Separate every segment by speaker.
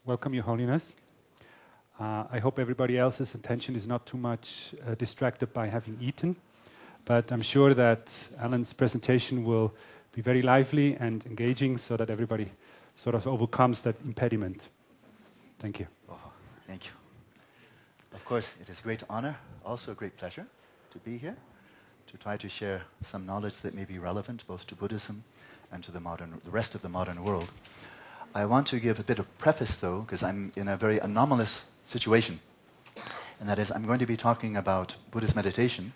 Speaker 1: Welcome, Your Holiness. I hope everybody else's attention is not too much distracted by having eaten, but I'm sure that Alan's presentation will be very lively and engaging so that everybody sort of overcomes that impediment. Thank you.
Speaker 2: Oh, thank you. Of course, it is a great honor, also a great pleasure to be here, to try to share some knowledge that may be relevant both to Buddhism and to the rest of the modern world. I want to give a bit of preface, though, because I'm in a very anomalous situation, and that is I'm going to be talking about Buddhist meditation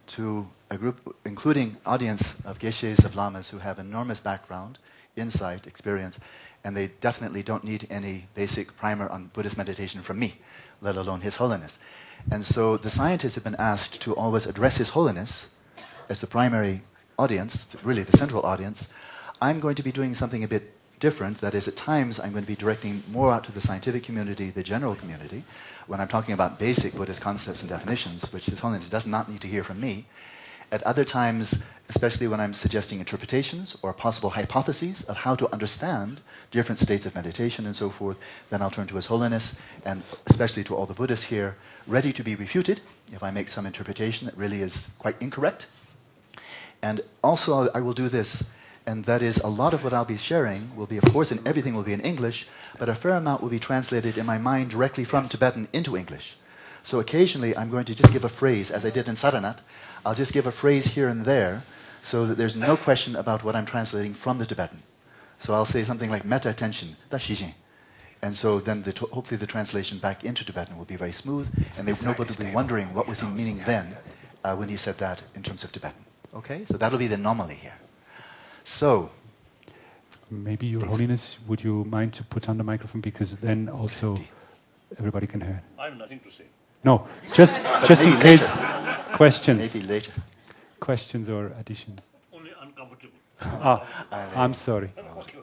Speaker 2: to a group, including audience of geshes, of lamas who have enormous background, insight, experience, and they definitely don't need any basic primer on Buddhist meditation from me, let alone His Holiness. And so the scientists have been asked to always address His Holiness as the primary audience, really the central audience. I'm going to be doing something a bit different. That is, at times I'm going to be directing more out to the scientific community, the general community, when I'm talking about basic Buddhist concepts and definitions, which His Holiness does not need to hear from me. At other times, especially when I'm suggesting interpretations or possible hypotheses of how to understand different states of meditation and so forth, then I'll turn to His Holiness, and especially to all the Buddhists here, ready to be refuted if I make some interpretation that really is quite incorrect. And also I will do this, and that is a lot of what I'll be sharing will be, of course, and everything will be in English, but a fair amount will be translated in my mind directly from Tibetan into English. So occasionally I'm going to just give a phrase, as I did in Saranat. I'll just give a phrase here and there so that there's no question about what I'm translating from the Tibetan. So I'll say something like metta attention, da shijin. And so then hopefully the translation back into Tibetan will be very smooth, and nobody will be wondering what was he meaning then when he said that in terms of Tibetan. Okay? So that'll be the anomaly here. So,
Speaker 1: maybe Your Holiness, would you mind to put on the microphone, because then also everybody can hear.
Speaker 3: I have nothing to say.
Speaker 1: No, just in case questions.
Speaker 2: Maybe later.
Speaker 1: Questions or additions.
Speaker 3: Only uncomfortable.
Speaker 1: I'm sorry.
Speaker 3: Okay.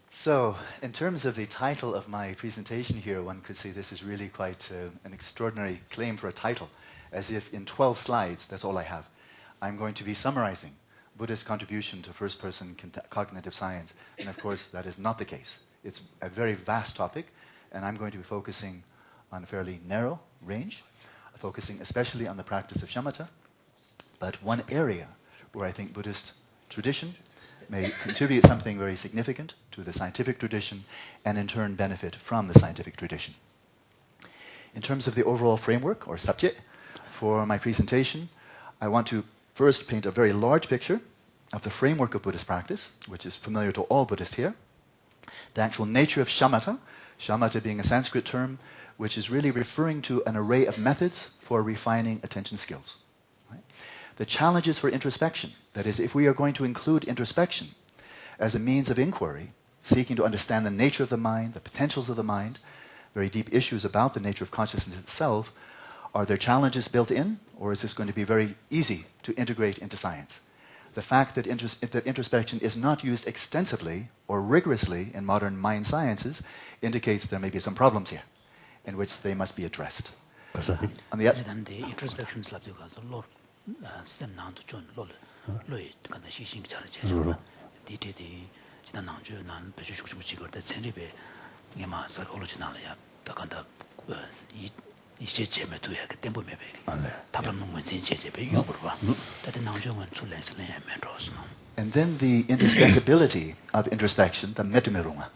Speaker 2: So, in terms of the title of my presentation here, one could say this is really quite an extraordinary claim for a title, as if in 12 slides, that's all I have, I'm going to be summarizing Buddhist contribution to first-person cognitive science. And of course, that is not the case. It's a very vast topic, and I'm going to be focusing on a fairly narrow range, focusing especially on the practice of shamatha, but one area where I think Buddhist tradition may contribute something very significant to the scientific tradition, and in turn benefit from the scientific tradition. In terms of the overall framework, or subject, for my presentation, I want to first paint a very large picture of the framework of Buddhist practice, which is familiar to all Buddhists here. The actual nature of shamatha, shamatha being a Sanskrit term, which is really referring to an array of methods for refining attention skills. Right? The challenges for introspection, that is, if we are going to include introspection as a means of inquiry, seeking to understand the nature of the mind, the potentials of the mind, very deep issues about the nature of consciousness itself, are there challenges built in, or is this going to be very easy to integrate into science? The fact that introspection is not used extensively or rigorously in modern mind sciences indicates there may be some problems here, in which they must be addressed. On the other and then the indispensability of introspection, the metamirunga.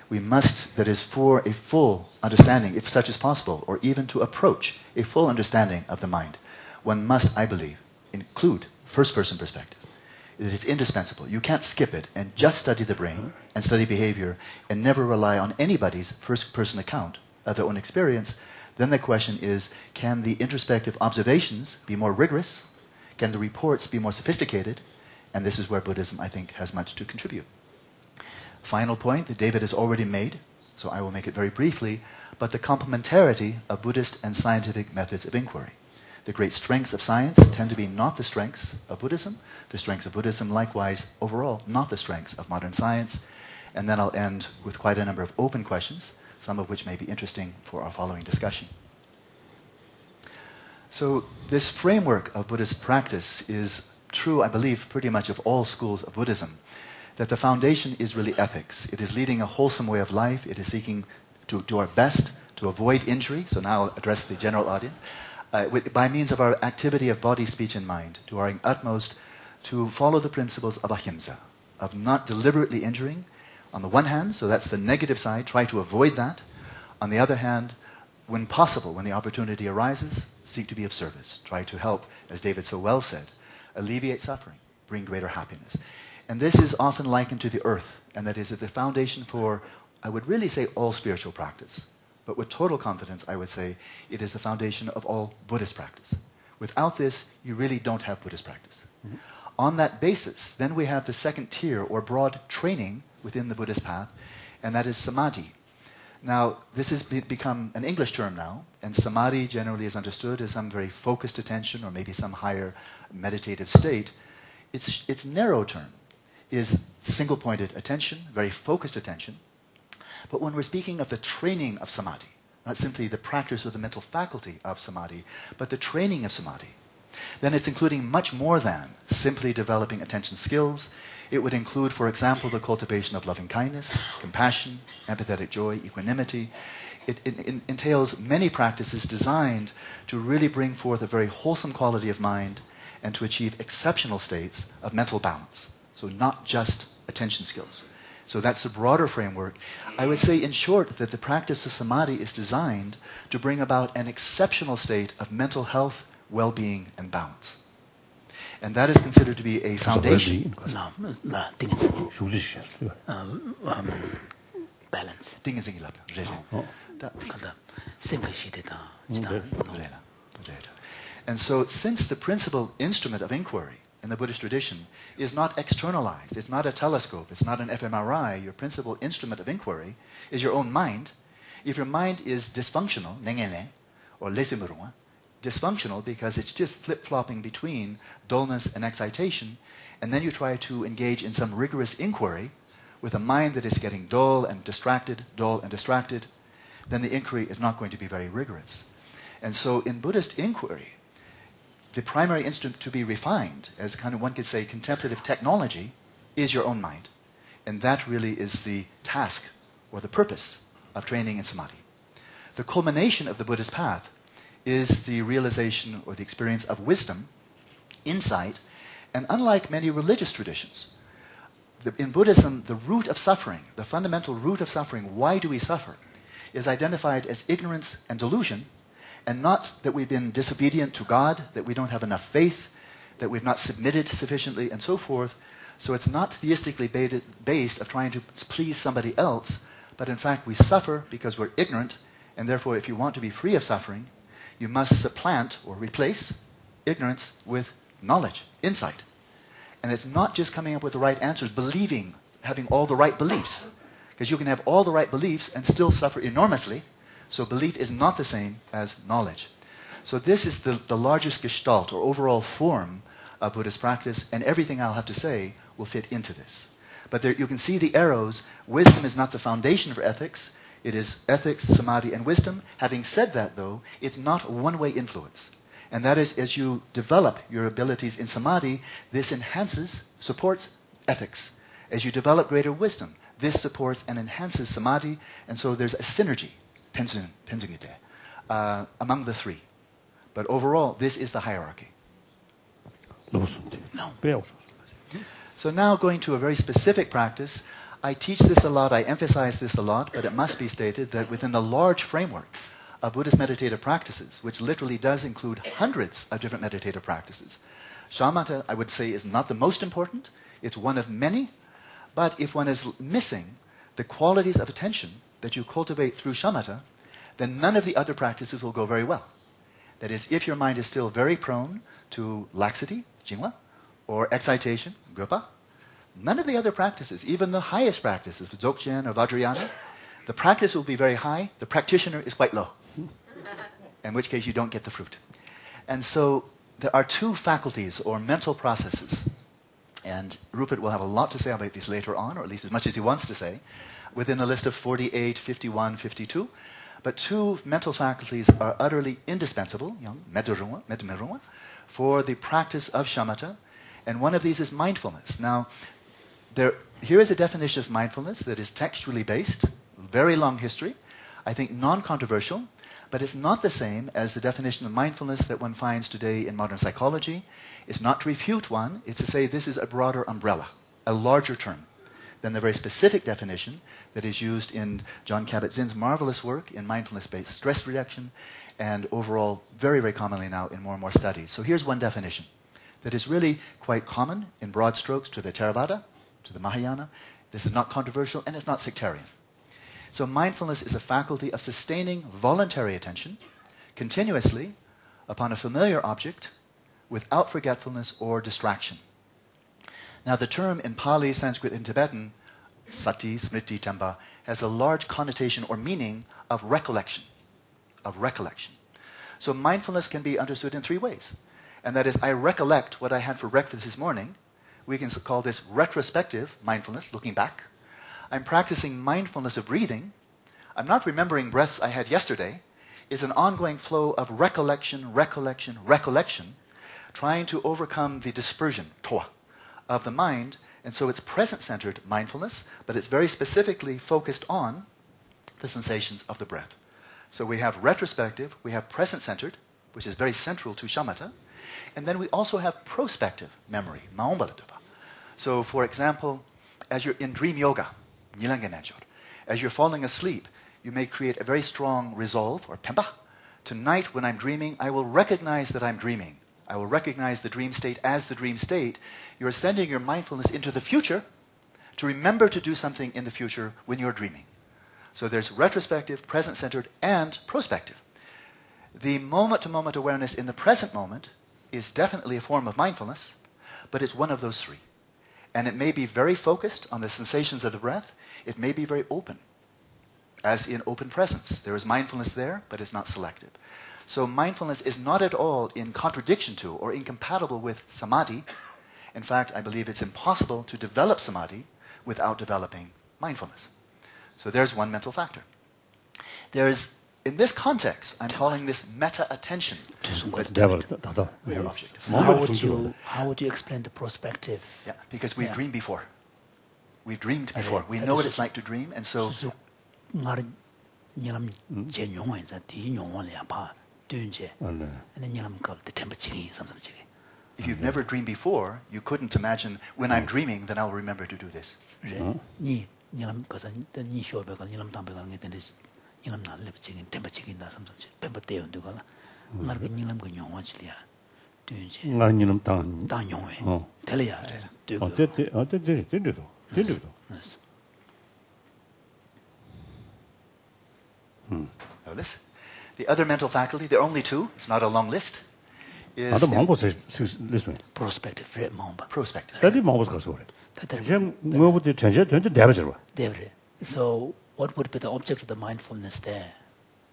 Speaker 2: We must, that is, for a full understanding, if such is possible, or even to approach a full understanding of the mind, one must, I believe, include first-person perspective. It is indispensable. You can't skip it and just study the brain and study behavior and never rely on anybody's first-person account of their own experience. Then the question is, can the introspective observations be more rigorous? Can the reports be more sophisticated? And this is where Buddhism, I think, has much to contribute. Final point that David has already made, so I will make it very briefly, but the complementarity of Buddhist and scientific methods of inquiry. The great strengths of science tend to be not the strengths of Buddhism. The strengths of Buddhism, likewise, overall, not the strengths of modern science. And then I'll end with quite a number of open questions, some of which may be interesting for our following discussion. So this framework of Buddhist practice is true, I believe, pretty much of all schools of Buddhism. that the foundation is really ethics. It is leading a wholesome way of life. It is seeking to do our best to avoid injury. So now I'll address the general audience. By means of our activity of body, speech, and mind, do our utmost to follow the principles of ahimsa, of not deliberately injuring, on the one hand, so that's the negative side, try to avoid that. On the other hand, when possible, when the opportunity arises, seek to be of service. Try to help, as David so well said, alleviate suffering, bring greater happiness. And this is often likened to the earth, and that is at the foundation for, I would really say, all spiritual practice. But with total confidence, I would say it is the foundation of all Buddhist practice. Without this, you really don't have Buddhist practice. Mm-hmm. On that basis, then we have the second tier or broad training within the Buddhist path, and that is samadhi. Now, this has become an English term now, and samadhi generally is understood as some very focused attention or maybe some higher meditative state. Its narrow term is single-pointed attention, very focused attention. But when we're speaking of the training of samadhi, not simply the practice or the mental faculty of samadhi, but the training of samadhi, then it's including much more than simply developing attention skills. It would include, for example, the cultivation of loving kindness, compassion, empathetic joy, equanimity. It entails many practices designed to really bring forth a very wholesome quality of mind and to achieve exceptional states of mental balance. So not just attention skills. So that's the broader framework. I would say, in short, that the practice of samadhi is designed to bring about an exceptional state of mental health, well-being, and balance. And that is considered to be a foundation.
Speaker 3: Balance.
Speaker 2: And so, since the principal instrument of inquiry in the Buddhist tradition is not externalized, it's not a telescope, it's not an fMRI, your principal instrument of inquiry is your own mind. If your mind is dysfunctional, or dysfunctional because it's just flip-flopping between dullness and excitation, and then you try to engage in some rigorous inquiry with a mind that is getting dull and distracted, then the inquiry is not going to be very rigorous. And so in Buddhist inquiry, the primary instrument to be refined, as kind of one could say contemplative technology, is your own mind. And that really is the task or the purpose of training in samadhi. The culmination of the Buddhist path is the realization or the experience of wisdom, insight, and unlike many religious traditions, in Buddhism, the root of suffering, the fundamental root of suffering, why do we suffer, is identified as ignorance and delusion, and not that we've been disobedient to God, that we don't have enough faith, that we've not submitted sufficiently, and so forth. So it's not theistically based of trying to please somebody else, but in fact we suffer because we're ignorant, and therefore if you want to be free of suffering, you must supplant or replace ignorance with knowledge, insight. And it's not just coming up with the right answers, believing, having all the right beliefs. Because you can have all the right beliefs and still suffer enormously. So belief is not the same as knowledge. So this is the largest gestalt or overall form of Buddhist practice, and everything I'll have to say will fit into this. But there, you can see the arrows. Wisdom is not the foundation for ethics. It is ethics, samadhi, and wisdom. Having said that, though, it's not a one-way influence. And that is, as you develop your abilities in samadhi, this enhances, supports ethics. As you develop greater wisdom, this supports and enhances samadhi, and so there's a synergy, among the three. But overall, this is the hierarchy.
Speaker 3: No.
Speaker 2: So now going to a very specific practice, I teach this a lot, I emphasize this a lot, but it must be stated that within the large framework of Buddhist meditative practices, which literally does include hundreds of different meditative practices, shamatha, I would say, is not the most important. It's one of many. But if one is missing the qualities of attention that you cultivate through shamatha, then none of the other practices will go very well. That is, if your mind is still very prone to laxity, jingwa, or excitation, gopa, none of the other practices, even the highest practices, dzogchen or vajrayana, the practice will be very high, the practitioner is quite low, in which case you don't get the fruit. And so there are two faculties or mental processes, and Rupert will have a lot to say about these later on, or at least as much as he wants to say, within the list of 48, 51, 52. But two mental faculties are utterly indispensable, for the practice of shamatha, and one of these is mindfulness. Now, here is a definition of mindfulness that is textually based, very long history, I think non-controversial, but it's not the same as the definition of mindfulness that one finds today in modern psychology. It's not to refute one, it's to say this is a broader umbrella, a larger term than the very specific definition that is used in John Kabat-Zinn's marvelous work in mindfulness-based stress reduction, and overall very, very commonly now in more and more studies. So here's one definition that is really quite common in broad strokes to the Theravada, to the Mahayana. This is not controversial and it's not sectarian. So mindfulness is a faculty of sustaining voluntary attention continuously upon a familiar object without forgetfulness or distraction. Now the term in Pali, Sanskrit, and Tibetan, sati, smriti, tamba, has a large connotation or meaning of recollection. So mindfulness can be understood in three ways. And that is, I recollect what I had for breakfast this morning. We can call this retrospective mindfulness, looking back. I'm practicing mindfulness of breathing. I'm not remembering breaths I had yesterday. It's an ongoing flow of recollection, trying to overcome the dispersion, toa, of the mind. And so it's present-centered mindfulness, but it's very specifically focused on the sensations of the breath. So we have retrospective, we have present-centered, which is very central to shamatha, and then we also have prospective memory, maombalatupa. So for example, as you're in dream yoga, as you're falling asleep, you may create a very strong resolve, or pemba. Tonight when I'm dreaming, I will recognize that I'm dreaming. I will recognize the dream state as the dream state. You're sending your mindfulness into the future to remember to do something in the future when you're dreaming. So there's retrospective, present-centered, and prospective. The moment-to-moment awareness in the present moment is definitely a form of mindfulness, but it's one of those three. And it may be very focused on the sensations of the breath. It may be very open, as in open presence. There is mindfulness there, but it's not selective. So mindfulness is not at all in contradiction to or incompatible with samadhi. In fact, I believe it's impossible to develop samadhi without developing mindfulness. So there's one mental factor. There's, in this context, I'm calling this meta-attention.
Speaker 3: How would you explain the perspective?
Speaker 2: Yeah, because we've dreamed before. We've dreamed before. We know what it's like to dream, and so... If you've never dreamed before, you couldn't imagine, when I'm dreaming, then I'll remember to do this. Notice? The other mental faculty, there are only two, it's not a long list, is
Speaker 3: Prospective.
Speaker 2: prospective.
Speaker 3: So what would be the object of the mindfulness there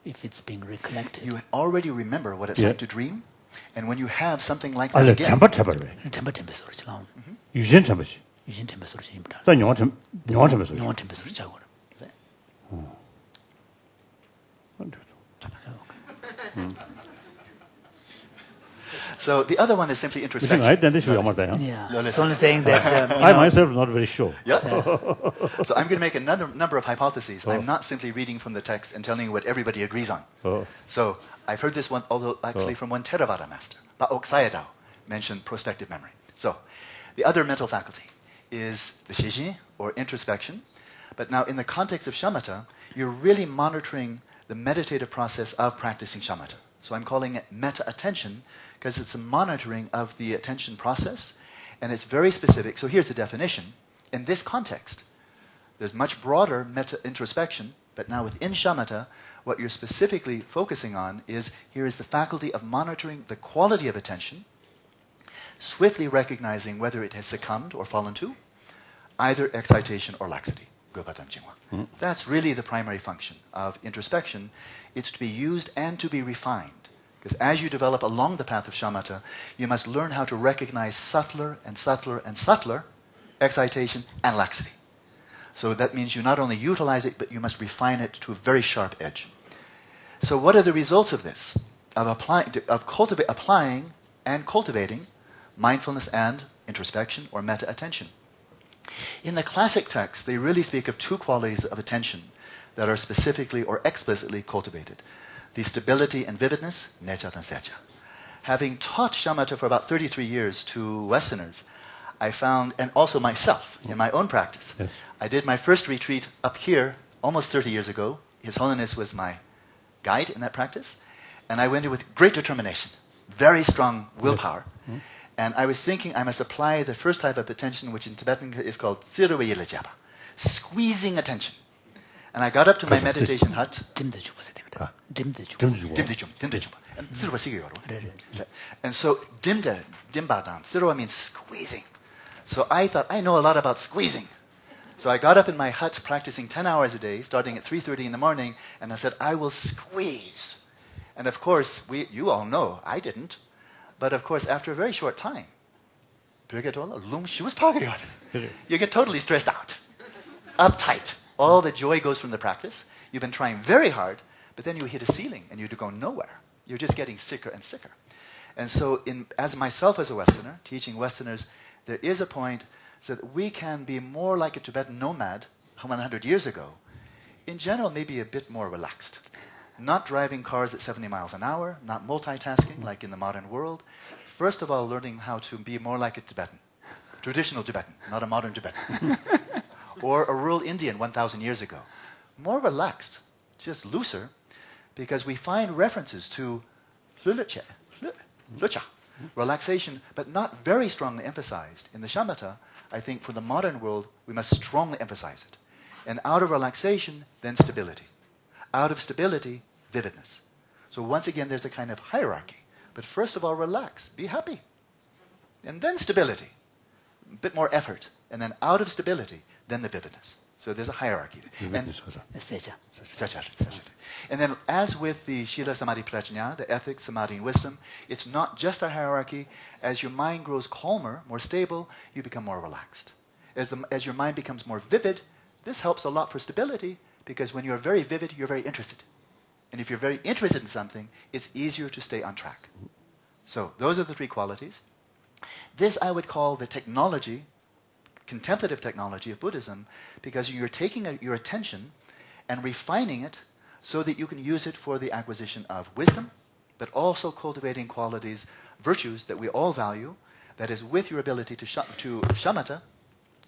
Speaker 3: if it's being recollected?
Speaker 2: You already remember what it's like to dream, and when you have something like that again, so the other one is simply introspection.
Speaker 3: Yeah, it's only saying that...
Speaker 4: I myself not very sure.
Speaker 2: Yeah. So I'm going to make another number of hypotheses. I'm not simply reading from the text and telling you what everybody agrees on. So I've heard this one, although actually from one Theravada master, Baok Sayadaw, mentioned prospective memory. So the other mental faculty is the shiji, or introspection. But now in the context of shamatha, you're really monitoring the meditative process of practicing shamatha. So I'm calling it meta-attention, because it's a monitoring of the attention process, and it's very specific. So here's the definition. In this context, there's much broader meta-introspection, but now within shamatha, what you're specifically focusing on is, here is the faculty of monitoring the quality of attention, swiftly recognizing whether it has succumbed or fallen to either excitation or laxity. That's really the primary function of introspection. It's to be used and to be refined. Because as you develop along the path of shamatha, you must learn how to recognize subtler and subtler and subtler excitation and laxity. So that means you not only utilize it, but you must refine it to a very sharp edge. So what are the results of this? Of applying and cultivating mindfulness and introspection or meta-attention. In the classic texts, they really speak of two qualities of attention that are specifically or explicitly cultivated. The stability and vividness, necha and secha. Having taught shamatha for about 33 years to Westerners, I found, and also myself, in my own practice,
Speaker 4: Yes.
Speaker 2: I did my first retreat up here almost 30 years ago. His Holiness was my guide in that practice. And I went in with great determination, very strong willpower.
Speaker 4: Mm-hmm.
Speaker 2: And I was thinking I must apply the first type of attention, which in Tibetan is called tsiruweyilajaba, squeezing attention. And I got up to my meditation hut.
Speaker 3: 딤대 주고서 됩니다. 딤대 주고.
Speaker 2: dimdejum. And tsiruwa sigeyo.
Speaker 3: 그래.
Speaker 2: And so dimbadan, tsiruwa means squeezing. So I thought, I know a lot about squeezing. So I got up in my hut practicing 10 hours a day, starting at 3:30 in the morning, and I said, I will squeeze. And of course, you all know, I didn't. But of course, after a very short time, you get totally stressed out, uptight. All the joy goes from the practice. You've been trying very hard, but then you hit a ceiling and you go nowhere. You're just getting sicker and sicker. And so, as myself as a Westerner, teaching Westerners, there is a point so that we can be more like a Tibetan nomad 100 years ago. In general, maybe a bit more relaxed. Not driving cars at 70 miles an hour, not multitasking like in the modern world. First of all, learning how to be more like a Tibetan. Traditional Tibetan, not a modern Tibetan. Or a rural Indian 1,000 years ago. More relaxed, just looser, because we find references to lucha, relaxation, but not very strongly emphasized. In the shamatha, I think for the modern world, we must strongly emphasize it. And out of relaxation, then stability. Out of stability, vividness. So once again, there's a kind of hierarchy. But first of all, relax, be happy. And then stability, a bit more effort. And then out of stability, then the vividness. So there's a hierarchy. And
Speaker 3: 세자.
Speaker 2: And then as with the Shila Samadhi Prajna, the ethics, samadhi, and wisdom, it's not just a hierarchy. As your mind grows calmer, more stable, you become more relaxed. As your mind becomes more vivid, this helps a lot for stability, because when you're very vivid, you're very interested. And if you're very interested in something, it's easier to stay on track. So those are the three qualities. This I would call the technology, contemplative technology of Buddhism, because you're taking your attention and refining it so that you can use it for the acquisition of wisdom, but also cultivating qualities, virtues that we all value. That is, with your ability to shamatha,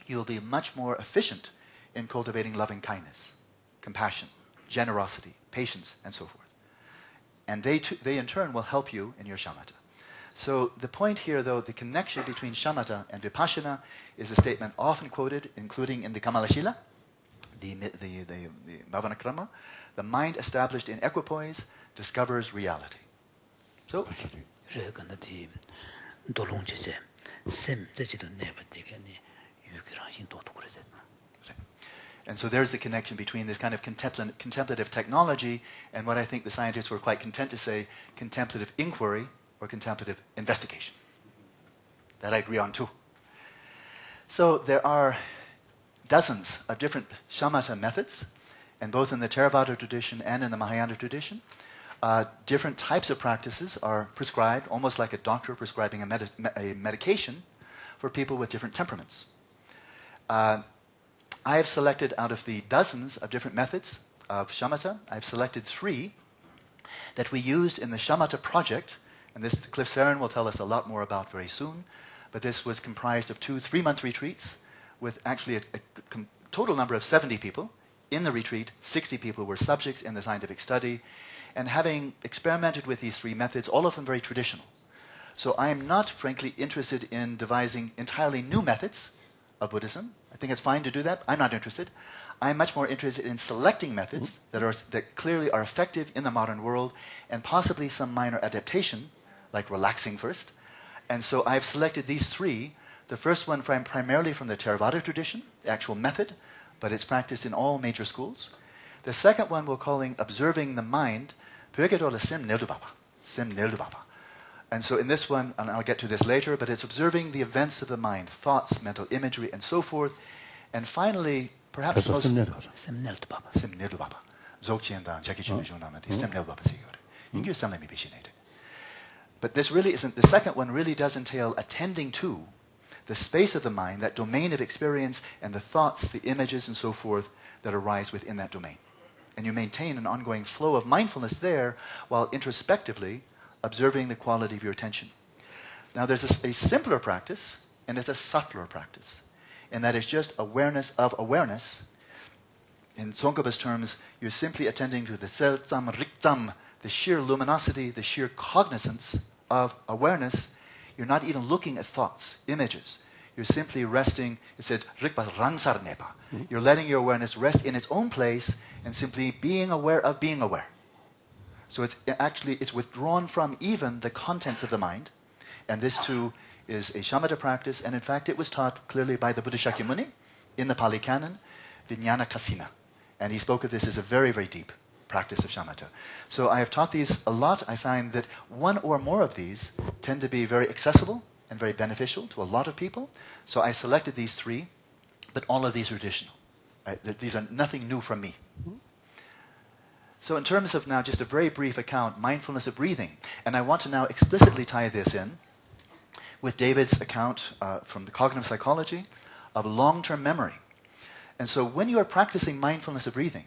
Speaker 2: you'll be much more efficient in cultivating loving kindness, compassion, generosity, patience, and so forth. And they in turn will help you in your shamatha. So the point here, though, the connection between shamatha and vipassana is a statement often quoted, including in the Kamalashila, the Bhavanakrama. The mind established in equipoise discovers reality. So, and so there's the connection between this kind of contemplative technology and what I think the scientists were quite content to say, contemplative inquiry or contemplative investigation. That I agree on too. So there are dozens of different shamatha methods, and both in the Theravada tradition and in the Mahayana tradition, different types of practices are prescribed, almost like a doctor prescribing a medication for people with different temperaments. I have selected out of the dozens of different methods of shamatha, I've selected 3 that we used in the shamatha project, and this Cliff Sarin will tell us a lot more about very soon, but this was comprised of 2 3-month retreats with actually a total number of 70 people. In the retreat, 60 people were subjects in the scientific study, and having experimented with these 3 methods, all of them very traditional. So I am not, frankly, interested in devising entirely new methods of Buddhism. I think it's fine to do that. I'm not interested. I'm much more interested in selecting methods that clearly are effective in the modern world, and possibly some minor adaptation, like relaxing first. And so I've selected these 3. The first one primarily from the Theravada tradition, the actual method, but it's practiced in all major schools. The second one we're calling observing the mind, and so in this one, and I'll get to this later, but it's observing the events of the mind, thoughts, mental imagery, and so forth. And finally, perhaps most... But this really isn't, the second one really does entail attending to the space of the mind, that domain of experience, and the thoughts, the images, and so forth that arise within that domain. And you maintain an ongoing flow of mindfulness there while introspectively observing the quality of your attention. Now there's a simpler practice, and it's a subtler practice. And that is just awareness of awareness. In Tsongkhapa's terms, you're simply attending to the sel-tsam, rik-tsam, the sheer luminosity, the sheer cognizance of awareness. You're not even looking at thoughts, images. You're simply resting. It said, rikpa rangsar nepa. You're letting your awareness rest in its own place and simply being aware of being aware. So it's withdrawn from even the contents of the mind. And this too is a shamatha practice. And in fact, it was taught clearly by the Buddha Shakyamuni in the Pali Canon, Vijnana Kasina. And he spoke of this as a very, very deep practice of shamatha. So I have taught these a lot. I find that one or more of these tend to be very accessible and very beneficial to a lot of people. So I selected these three, but all of these are additional. These are nothing new from me. So in terms of now just a very brief account, mindfulness of breathing. And I want to now explicitly tie this in with David's account from the cognitive psychology of long-term memory. And so when you are practicing mindfulness of breathing,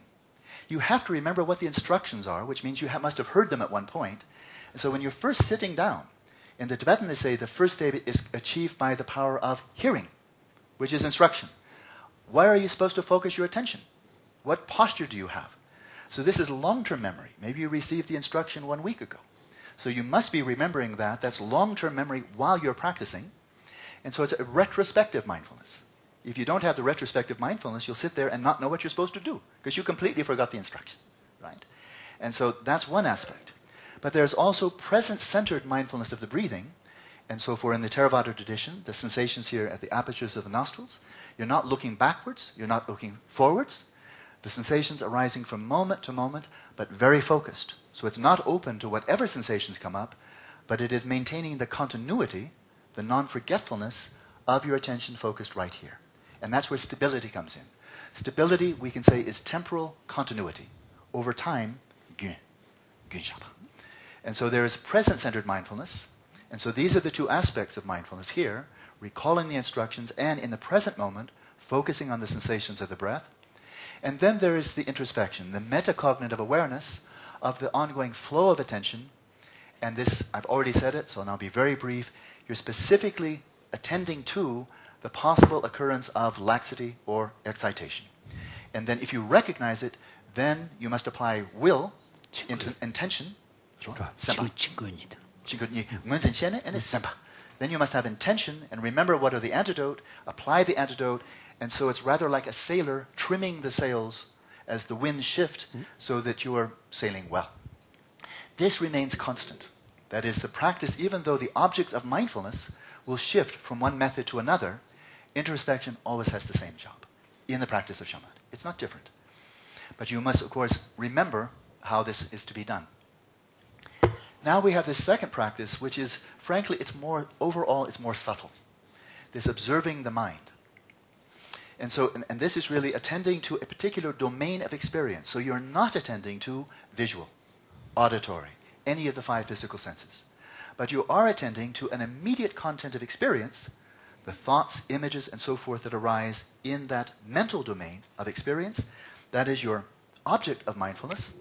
Speaker 2: you have to remember what the instructions are, which means you must have heard them at one point. And so when you're first sitting down, in the Tibetan they say the first state is achieved by the power of hearing, which is instruction. Where are you supposed to focus your attention? What posture do you have? So this is long-term memory. Maybe you received the instruction 1 week ago. So you must be remembering that. That's long-term memory while you're practicing. And so it's a retrospective mindfulness. If you don't have the retrospective mindfulness, you'll sit there and not know what you're supposed to do because you completely forgot the instruction, right? And so that's one aspect. But there's also present-centered mindfulness of the breathing. And so for in the Theravada tradition, the sensations here at the apertures of the nostrils, you're not looking backwards, you're not looking forwards. The sensations arising from moment to moment, but very focused. So it's not open to whatever sensations come up, but it is maintaining the continuity, the non-forgetfulness of your attention focused right here. And that's where stability comes in. Stability, we can say, is temporal continuity. Over time, gyun shapa. And so there is present-centered mindfulness. And so these are the two aspects of mindfulness here, recalling the instructions and in the present moment, focusing on the sensations of the breath. And then there is the introspection, the metacognitive awareness of the ongoing flow of attention. And this, I've already said it, so I'll now be very brief. You're specifically attending to the possible occurrence of laxity or excitation. And then if you recognize it, then you must apply will, intention. Then you must have intention and remember what are the antidote, apply the antidote. And so it's rather like a sailor trimming the sails as the winds shift so that you are sailing well. This remains constant. That is, the practice, even though the objects of mindfulness will shift from one method to another, introspection always has the same job in the practice of shamatha. It's not different. But you must, of course, remember how this is to be done. Now we have this second practice, which is, frankly, it's more subtle. This observing the mind. And so, and this is really attending to a particular domain of experience. So you're not attending to visual, auditory, any of the 5 physical senses. But you are attending to an immediate content of experience, the thoughts, images, and so forth that arise in that mental domain of experience. That is your object of mindfulness.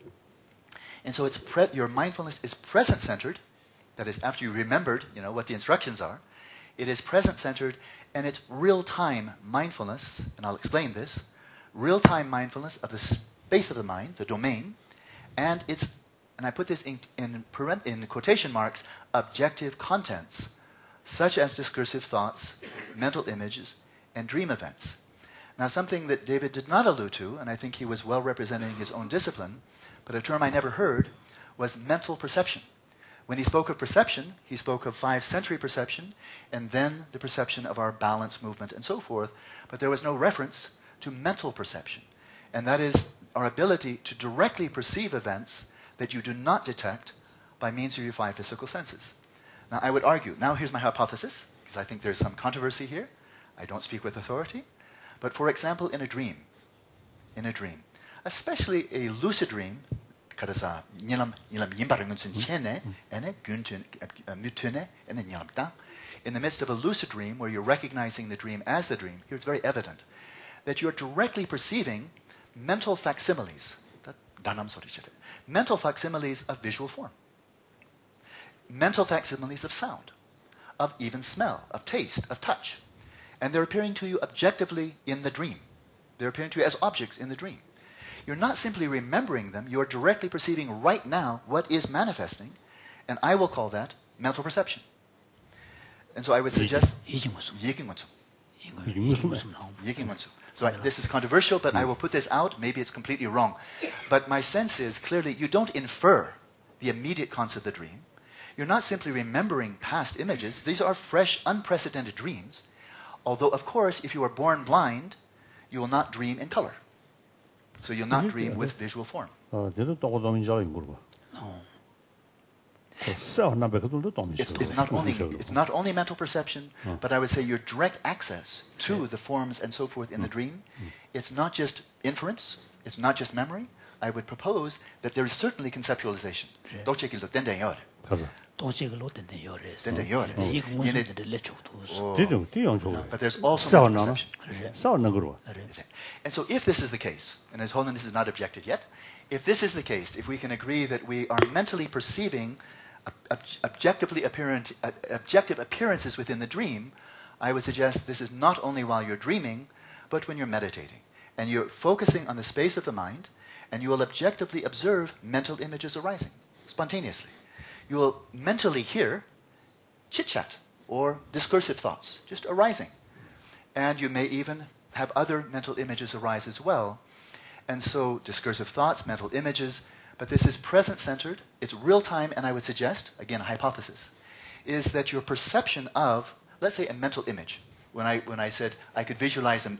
Speaker 2: And so your mindfulness is present-centered. That is, after you remembered, what the instructions are, it is present-centered. And it's real-time mindfulness, and I'll explain this, real-time mindfulness of the space of the mind, the domain, and I put this in quotation marks, objective contents, such as discursive thoughts, mental images, and dream events. Now something that David did not allude to, and I think he was well representing his own discipline, but a term I never heard, was mental perception. When he spoke of perception, he spoke of 5 sensory perception, and then the perception of our balance, movement, and so forth. But there was no reference to mental perception. And that is our ability to directly perceive events that you do not detect by means of your 5 physical senses. Now, I would argue, now here's my hypothesis, because I think there's some controversy here. I don't speak with authority. But for example, in a dream, especially a lucid dream, in the midst of a lucid dream where you're recognizing the dream as the dream, here it's very evident that you're directly perceiving mental facsimiles, mental facsimiles of visual form, mental facsimiles of sound, of even smell, of taste, of touch. And they're appearing to you objectively in the dream. They're appearing to you as objects in the dream. You're not simply remembering them, you're directly perceiving right now what is manifesting, and I will call that mental perception. And so I would suggest Yikingwonsu. So this is controversial, but I will put this out. Maybe it's completely wrong. But my sense is, clearly, you don't infer the immediate concept of the dream. You're not simply remembering past images. These are fresh, unprecedented dreams. Although, of course, if you are born blind, you will not dream in color. So you'll not dream with visual form. It's not only mental perception, but I would say your direct access to the forms and so forth in the dream. It's not just inference, it's not just memory. I would propose that there is certainly conceptualization. But there's also mental perception. And so if this is the case, and His Holiness is not objected yet, if this is the case, if we can agree that we are mentally perceiving objective appearances within the dream, I would suggest this is not only while you're dreaming, but when you're meditating. And you're focusing on the space of the mind, and you will objectively observe mental images arising, spontaneously. You will mentally hear chit-chat or discursive thoughts just arising. And you may even have other mental images arise as well. And so discursive thoughts, mental images, but this is present-centered, it's real-time, and I would suggest, again, a hypothesis, is that your perception of, let's say, a mental image. When I said I could visualize an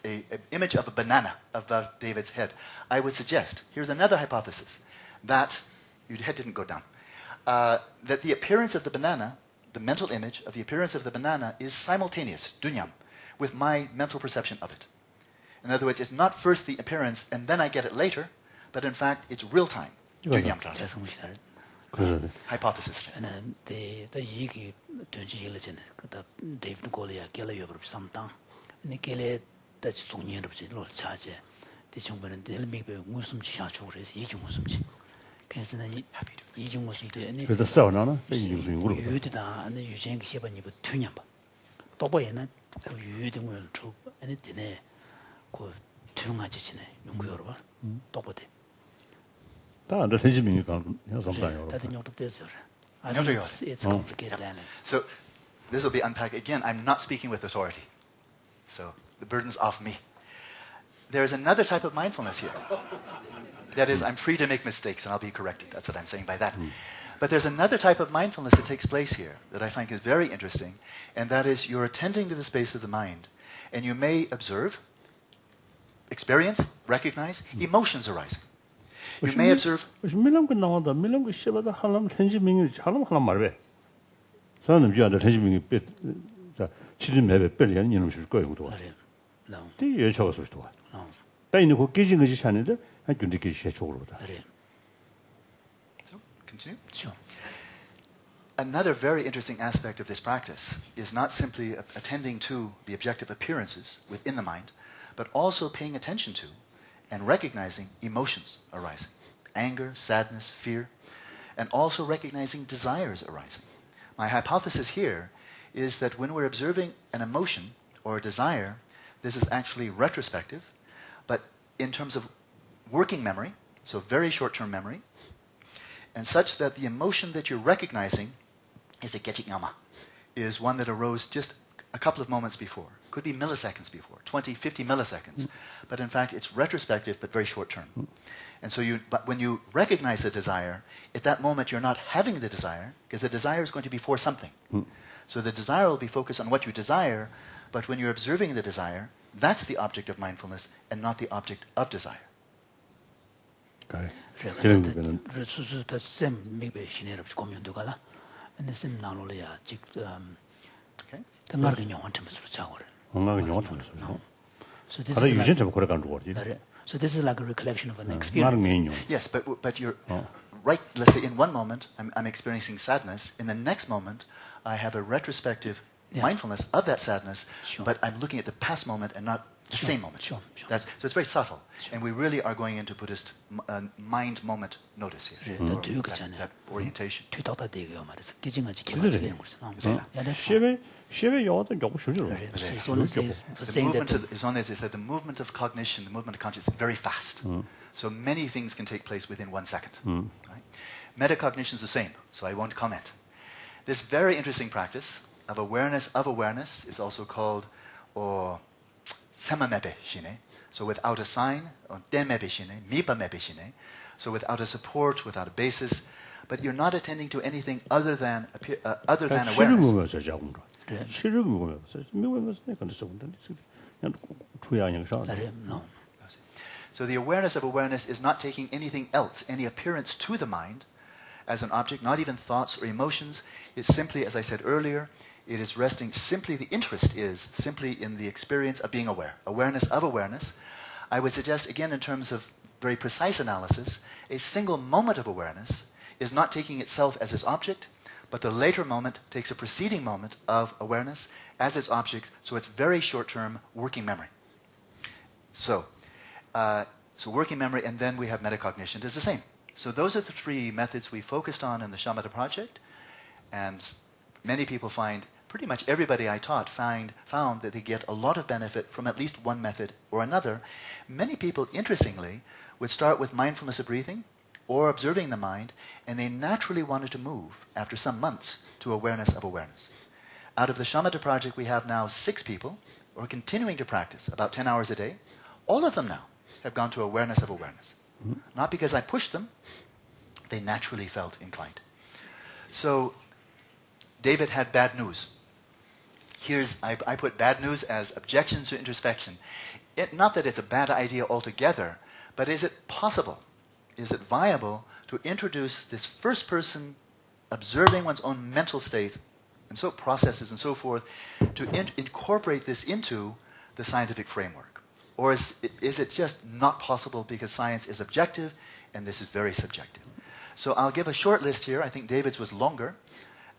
Speaker 2: image of a banana above David's head, I would suggest, here's another hypothesis, that, your head didn't go down, that the appearance of the banana, the mental image of the appearance of the banana is simultaneous, dunyam, with my mental perception of it. In other words, it's not first the appearance and then I get it later, but in fact, it's real-time. Hypothesis.
Speaker 3: It's complicated.
Speaker 2: So this will be unpacked. Again, I'm not speaking with authority. So the burden's off me. There is another type of mindfulness here. That is, I'm free to make mistakes and I'll be corrected. That's what I'm saying by that. But there's another type of mindfulness that takes place here that I find is very interesting, and that is you're attending to the space of the mind, and you may observe, experience, recognize emotions arising. You may observe. So, continue.
Speaker 3: Sure.
Speaker 2: Another very interesting aspect of this practice is not simply attending to the objective appearances within the mind, but also paying attention to and recognizing emotions arising, anger, sadness, fear, and also recognizing desires arising. My hypothesis here is that when we're observing an emotion or a desire, this is actually retrospective, but in terms of working memory, so very short-term memory, and such that the emotion that you're recognizing is a gechiknyama, is one that arose just a couple of moments before. Could be milliseconds before, 20, 50 milliseconds. But in fact, it's retrospective, but very short term. And so but when you recognize the desire, at that moment you're not having the desire, because the desire is going to be for something. So the desire will be focused on what you desire, but when you're observing the desire, that's the object of mindfulness and not the object of desire.
Speaker 3: Okay. So this is like a recollection of an experience.
Speaker 2: Yes, but you're right. Let's say in one moment I'm experiencing sadness. In the next moment, I have a retrospective mindfulness of that sadness,
Speaker 3: Sure.
Speaker 2: but I'm looking at the past moment and not the same moment.
Speaker 3: Sure.
Speaker 2: So it's very subtle. And we really are going into Buddhist mind moment notice here.
Speaker 3: 그래,
Speaker 2: Or
Speaker 3: 또 그잖아요.
Speaker 2: that orientation.
Speaker 3: 뒤따다대가 말해서 기증하지
Speaker 4: 그래.
Speaker 3: 개발을 그래서
Speaker 4: 시험에 영어도 요거 실제로.
Speaker 3: So it's one
Speaker 2: The
Speaker 3: saying that
Speaker 2: movement of, as long as they said, the movement of cognition, the movement of consciousness is very fast. So many things can take place within 1 second. Right? Metacognition is the same, so I won't comment. This very interesting practice of awareness is also called semamebe shine. So without a sign, or demebe shine, mipa mebe shine. So without a support, without a basis, but you're not attending to anything other than
Speaker 4: 시를
Speaker 2: awareness.
Speaker 4: 먹으면서 자군가. 시를 먹으면서 근데 저분들 그냥 주의하는 거.
Speaker 3: no.
Speaker 2: So the awareness of awareness is not taking anything else, any appearance to the mind as an object, not even thoughts or emotions. It's simply, as I said earlier, it is resting simply, the interest is simply in the experience of being aware. Awareness of awareness. I would suggest, again, in terms of very precise analysis, a single moment of awareness is not taking itself as its object, but the later moment takes a preceding moment of awareness as its object, so it's very short-term working memory. So working memory, and then we have metacognition. It's the same. So those are the 3 methods we focused on in the Shamatha project, and many people find, pretty much everybody I taught found that they get a lot of benefit from at least one method or another. Many people, interestingly, would start with mindfulness of breathing or observing the mind, and they naturally wanted to move, after some months, to awareness of awareness. Out of the Shamatha project, we have now 6 people who are continuing to practice about 10 hours a day. All of them now have gone to awareness of awareness. Not because I pushed them, they naturally felt inclined. So David had bad news. I put bad news as objections to introspection. Not that it's a bad idea altogether, but is it possible, is it viable to introduce this first person observing one's own mental states and so processes and so forth, to incorporate this into the scientific framework? Or is it just not possible because science is objective and this is very subjective? So I'll give a short list here. I think David's was longer,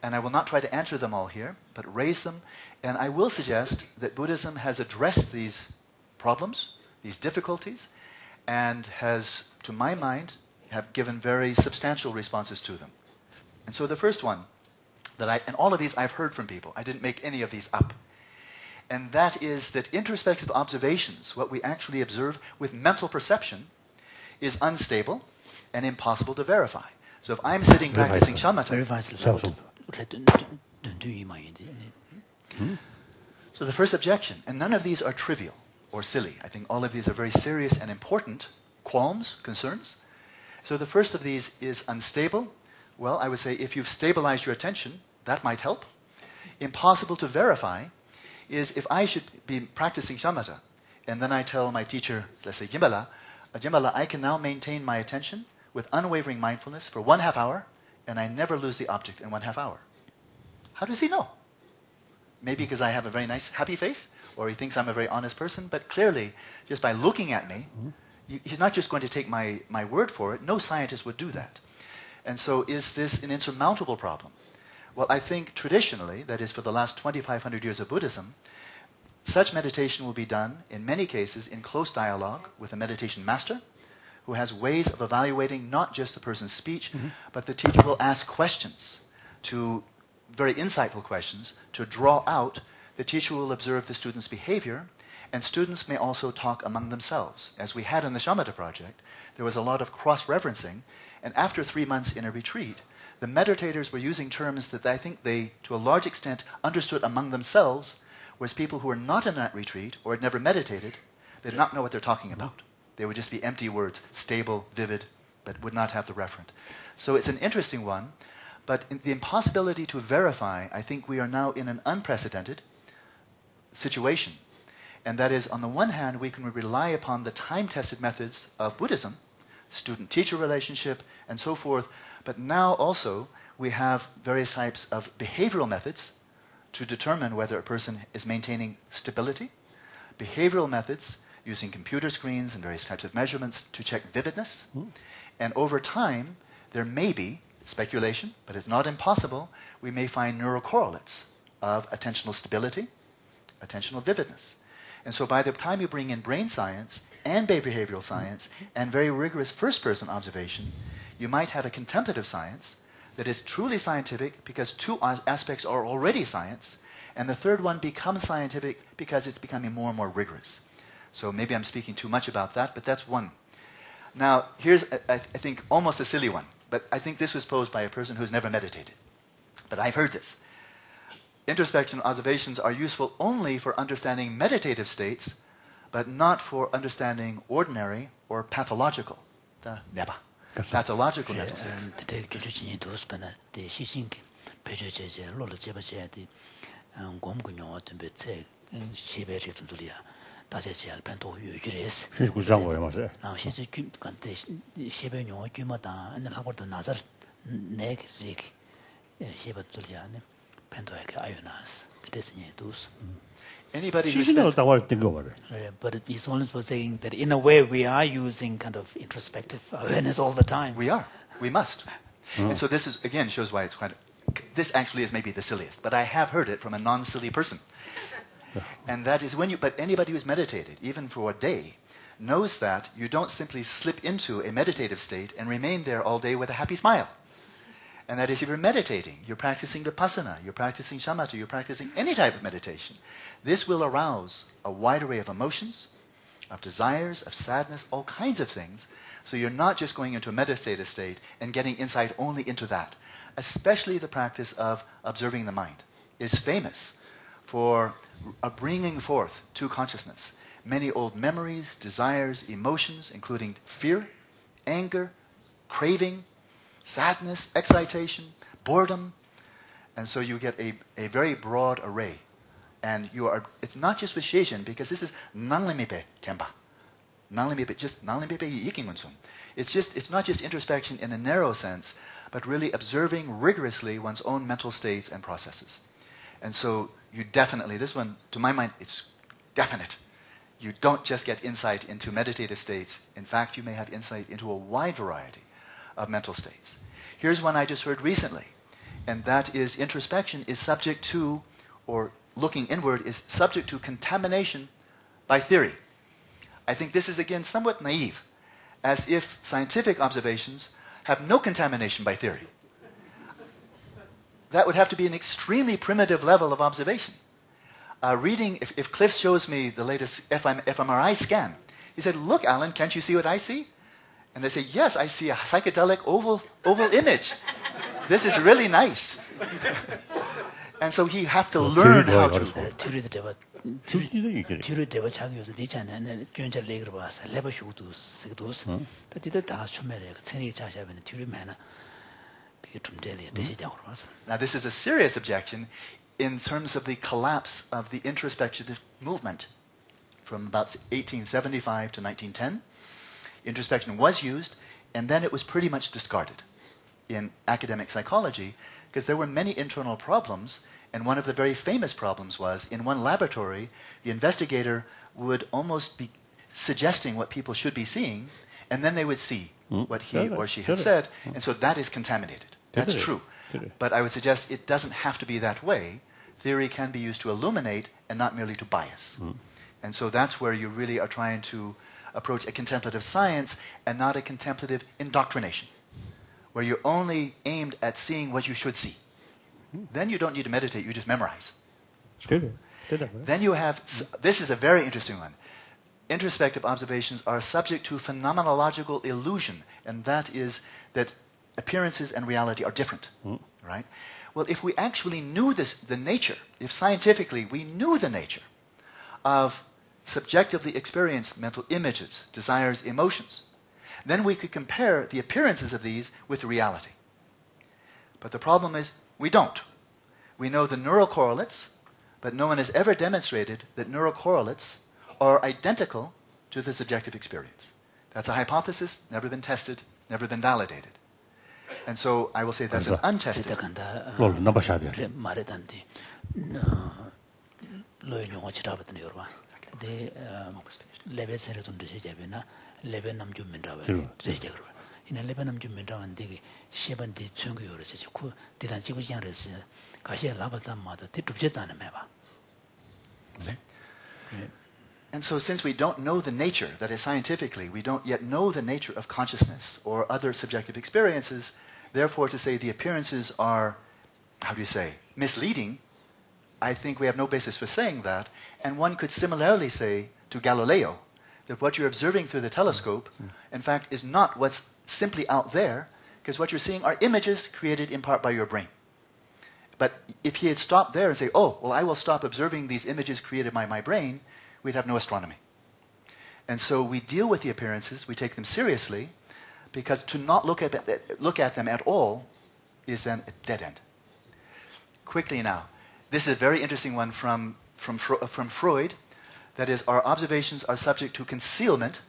Speaker 2: and I will not try to answer them all here, but raise them. And I will suggest that Buddhism has addressed these problems, these difficulties, and has, to my mind, have given very substantial responses to them. And so the first one, and all of these I've heard from people. I didn't make any of these up. And that is that introspective observations, what we actually observe with mental perception, is unstable and impossible to verify. So if I'm sitting practicing shamatha, so the first objection, and none of these are trivial or silly. I think all of these are very serious and important qualms, concerns. So the first of these is unstable. Well, I would say if you've stabilized your attention, that might help. Impossible to verify is if I should be practicing shamatha, and then I tell my teacher, let's say Jimbala, I can now maintain my attention with unwavering mindfulness for 1/2 hour, and I never lose the object in 1/2 hour. How does he know? Maybe because I have a very nice, happy face, or he thinks I'm a very honest person, but clearly, just by looking at me, he's not just going to take my word for it. No scientist would do that. And so is this an insurmountable problem? Well, I think traditionally, that is for the last 2,500 years of Buddhism, such meditation will be done, in many cases, in close dialogue with a meditation master who has ways of evaluating not just the person's speech, but the teacher will ask questions, very insightful questions, to draw out. The teacher will observe the student's behavior, and students may also talk among themselves. As we had in the Shamatha project, there was a lot of cross-referencing, and after 3 months in a retreat, the meditators were using terms that I think they, to a large extent, understood among themselves, whereas people who were not in that retreat or had never meditated, they did not know what they're talking about. They would just be empty words, stable, vivid, but would not have the referent. So it's an interesting one, but the impossibility to verify, I think we are now in an unprecedented situation. And that is, on the one hand, we can rely upon the time-tested methods of Buddhism, student-teacher relationship, and so forth. But now also we have various types of behavioral methods to determine whether a person is maintaining stability. Behavioral methods using computer screens and various types of measurements to check vividness. And over time, there may be, it's speculation, but it's not impossible, we may find neurocorrelates of attentional stability, attentional vividness. And so by the time you bring in brain science and behavioral science and very rigorous first-person observation, you might have a contemplative science that is truly scientific because two aspects are already science, and the third one becomes scientific because it's becoming more and more rigorous. So maybe I'm speaking too much about that, but that's one. Now, here's, I think, almost a silly one, but I think this was posed by a person who's never meditated. But I've heard this. Introspection observations are useful only for understanding meditative states, but not for understanding ordinary or pathological, pathological mental states. Anybody who spent,
Speaker 3: but he's always saying that in a way we are using kind of introspective awareness all the time.
Speaker 2: we are, we must. And so this is, again, shows why it's quite, this actually is maybe the silliest, but I have heard it from a non-silly person. And that is when you, but anybody who's meditated, even for a day, knows that you don't simply slip into a meditative state and remain there all day with a happy smile. And that is if you're meditating, you're practicing vipassana, you're practicing shamatha, you're practicing any type of meditation. This will arouse a wide array of emotions, of desires, of sadness, all kinds of things. So you're not just going into a meditative state and getting insight only into that. Especially the practice of observing the mind is famous for bringing forth to consciousness many old memories, desires, emotions, including fear, anger, craving, sadness, excitation, boredom. And so you get a very broad array. And you are, it's not just with Sheshin, because this is nanglimipe tempa. Nanglimipe, just nanglimipe yikingunsum. It's not just introspection in a narrow sense, but really observing rigorously one's own mental states and processes. And so you definitely, this one, to my mind, it's definite. You don't just get insight into meditative states. In fact, you may have insight into a wide variety of mental states. Here's one I just heard recently, and that is introspection is subject to, or looking inward is subject to contamination by theory. I think this is again somewhat naive, as if scientific observations have no contamination by theory. That would have to be an extremely primitive level of observation. Reading, if Cliff shows me the latest fMRI scan, he said, "Look, Alan, can't you see what I see?" And they say, "Yes, I see a psychedelic oval image. This is really nice." And so he have to learn how to. Now this is a serious objection in terms of the collapse of the introspective movement from about 1875 to 1910. Introspection was used, and then it was pretty much discarded in academic psychology because there were many internal problems, and one of the very famous problems was in one laboratory, the investigator would almost be suggesting what people should be seeing, and then they would see what he or she had said, and so that is contaminated. That's true. But I would suggest it doesn't have to be that way. Theory can be used to illuminate and not merely to bias. And so that's where you really are trying to approach a contemplative science and not a contemplative indoctrination, where you're only aimed at seeing what you should see. Then you don't need to meditate, you just memorize. Then you have, this is a very interesting one. Introspective observations are subject to phenomenological illusion, and that is that appearances and reality are different, right? Well, if we actually knew this, the nature, if scientifically we knew the nature of subjectively experienced mental images, desires, emotions, then we could compare the appearances of these with reality. But the problem is we don't. We know the neural correlates, but no one has ever demonstrated that neural correlates are identical to the subjective experience. That's a hypothesis, never been tested, never been validated. And so I will say that's an untested.
Speaker 3: 이는 레바남 좀 면장한 되게 시반디 중요로서 그 대단 지구장에서 가시에 라바담마도 대줍제잖아 매봐. 네.
Speaker 2: And so since we don't know the nature, that is scientifically, we don't yet know the nature of consciousness or other subjective experiences, therefore to say the appearances are, how do you say, misleading, I think we have no basis for saying that. And one could similarly say to Galileo that what you're observing through the telescope, in fact, is not what's simply out there, because what you're seeing are images created in part by your brain. But if he had stopped there and say, oh, well, I will stop observing these images created by my brain, we'd have no astronomy. And so we deal with the appearances, we take them seriously, because to not look at them at all is then a dead end. Quickly now, this is a very interesting one from Freud. That is, our observations are subject to concealment,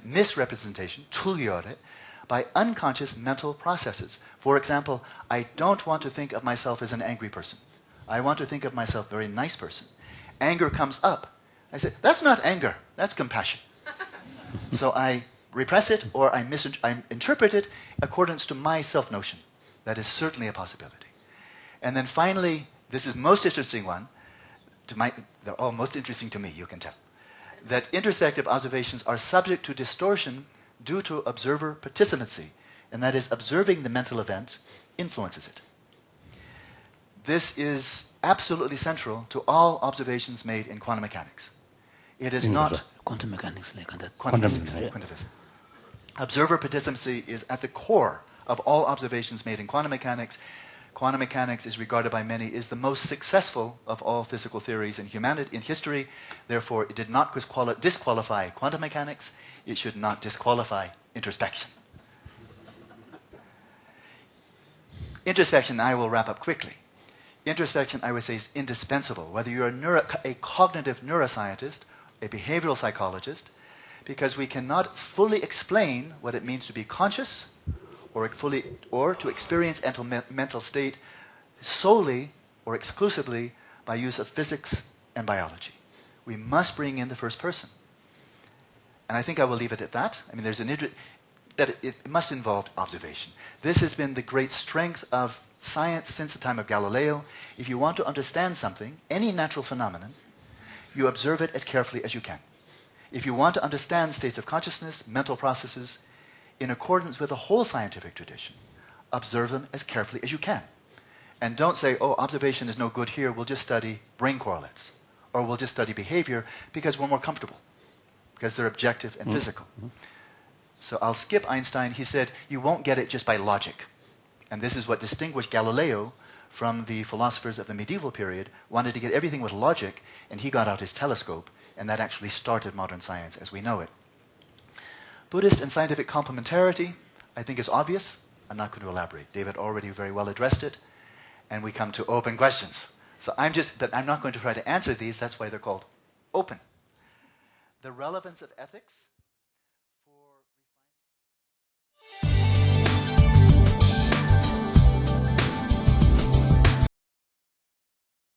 Speaker 2: misrepresentation, by unconscious mental processes. For example, I don't want to think of myself as an angry person. I want to think of myself a very nice person. Anger comes up. I say, that's not anger, that's compassion. So I repress it or I interpret it accordance to my self-notion. That is certainly a possibility. And then finally, this is most interesting one. They're all most interesting to me, you can tell. That introspective observations are subject to distortion due to observer participancy, and that is observing the mental event influences it. This is absolutely central to all observations made in quantum mechanics. It is not
Speaker 3: quantum mechanics.
Speaker 2: Quantum physics. Observer participancy is at the core of all observations made in quantum mechanics. Quantum mechanics is regarded by many as the most successful of all physical theories in history. Therefore, it did not disqualify quantum mechanics. It should not disqualify introspection. Introspection, I will wrap up quickly. Introspection, I would say, is indispensable, whether you're a cognitive neuroscientist, a behavioral psychologist, because we cannot fully explain what it means to be conscious or to experience mental state solely or exclusively by use of physics and biology. We must bring in the first person. And I think I will leave it at that. I mean, there's that it must involve observation. This has been the great strength of science since the time of Galileo. If you want to understand something, any natural phenomenon, you observe it as carefully as you can. If you want to understand states of consciousness, mental processes, in accordance with the whole scientific tradition, observe them as carefully as you can. And don't say, oh, observation is no good here, we'll just study brain correlates, or we'll just study behavior because we're more comfortable, because they're objective and physical. So I'll skip Einstein. He said, you won't get it just by logic. And this is what distinguished Galileo from the philosophers of the medieval period, wanted to get everything with logic, and he got out his telescope, and that actually started modern science as we know it. Buddhist and scientific complementarity, I think, is obvious. I'm not going to elaborate. David already very well addressed it. And we come to open questions. So I'm not going to try to answer these. That's why they're called open. The relevance of ethics.